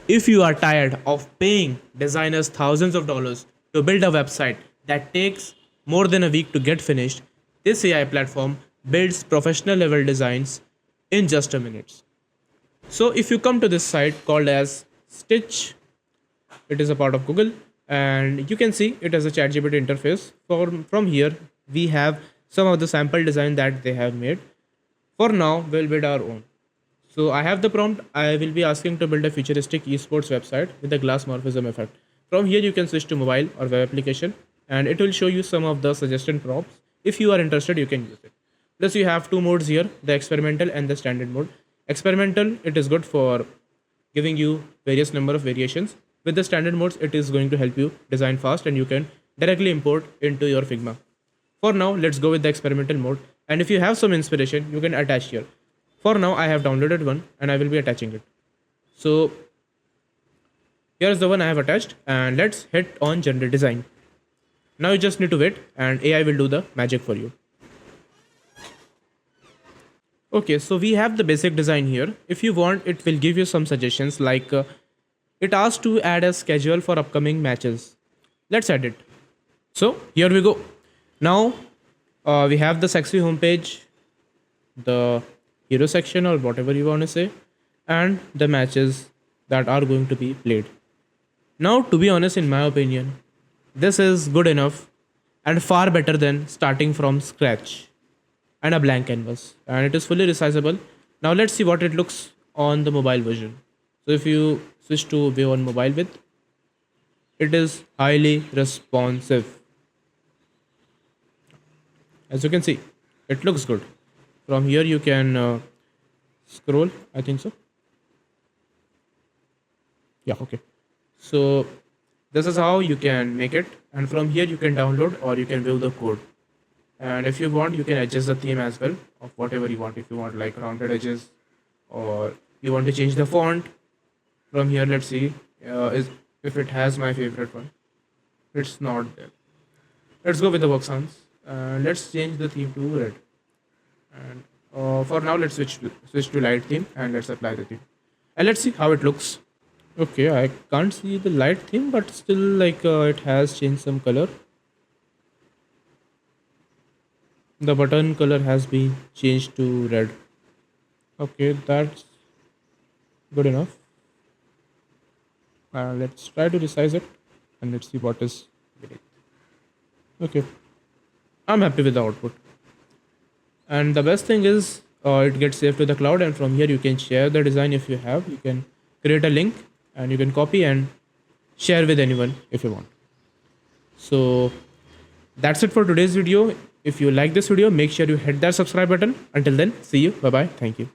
If you are tired of paying designers thousands of dollars to build a website that takes more than a week to get finished, this AI platform builds professional level designs in just a minute. So if you come to this site called as Stitch, it is a part of Google, and you can see it as a ChatGPT interface. From here, we have some of the sample design that they have made. For now, we'll build our own. So I have the prompt. I will be asking to build a futuristic esports website with a glass morphism effect. From here, you can switch to mobile or web application, and it will show you some of the suggested prompts. If you are interested, you can use it. Plus, you have two modes here: the experimental and the standard mode. Experimental, it is good for giving you various number of variations. With the standard modes, it is going to help you design fast, and you can directly import into your Figma. For now, let's go with the experimental mode. And if you have some inspiration, you can attach here. For now, I have downloaded one and I will be attaching it. So here's the one I have attached, and let's hit on generate design. Now you just need to wait and AI will do the magic for you. Okay, so we have the basic design here. If you want, it will give you some suggestions like it asks to add a schedule for upcoming matches. Let's add it. So here we go. Now we have the sexy homepage, the hero section or whatever you want to say, and the matches that are going to be played. Now, to be honest, in my opinion, this is good enough and far better than starting from scratch and a blank canvas. And it is fully resizable. Now let's see what it looks on the mobile version. So if you switch to view on mobile with, it is highly responsive. As you can see, it looks good. From here you can scroll, I think so. Yeah, okay. So this is how you can make it, and from here you can download or you can view the code. And if you want, you can adjust the theme as well of whatever you want. If you want like rounded edges, or you want to change the font, from here let's see is if it has my favorite one. It's not there. Let's go with the work sounds. Let's change the theme to red. And for now, let's switch to light theme and let's apply the theme. And let's see how it looks. Okay, I can't see the light theme, but still like it has changed some color. The button color has been changed to red. Okay, that's good enough. Let's try to resize it and let's see what is beneath. Okay, I'm happy with the output. And the best thing is it gets saved to the cloud, and from here you can share the design. If you have, you can create a link and you can copy and share with anyone if you want. So that's it for today's video. If you like this video, make sure you hit that subscribe button. Until then, see you. Bye bye. Thank you.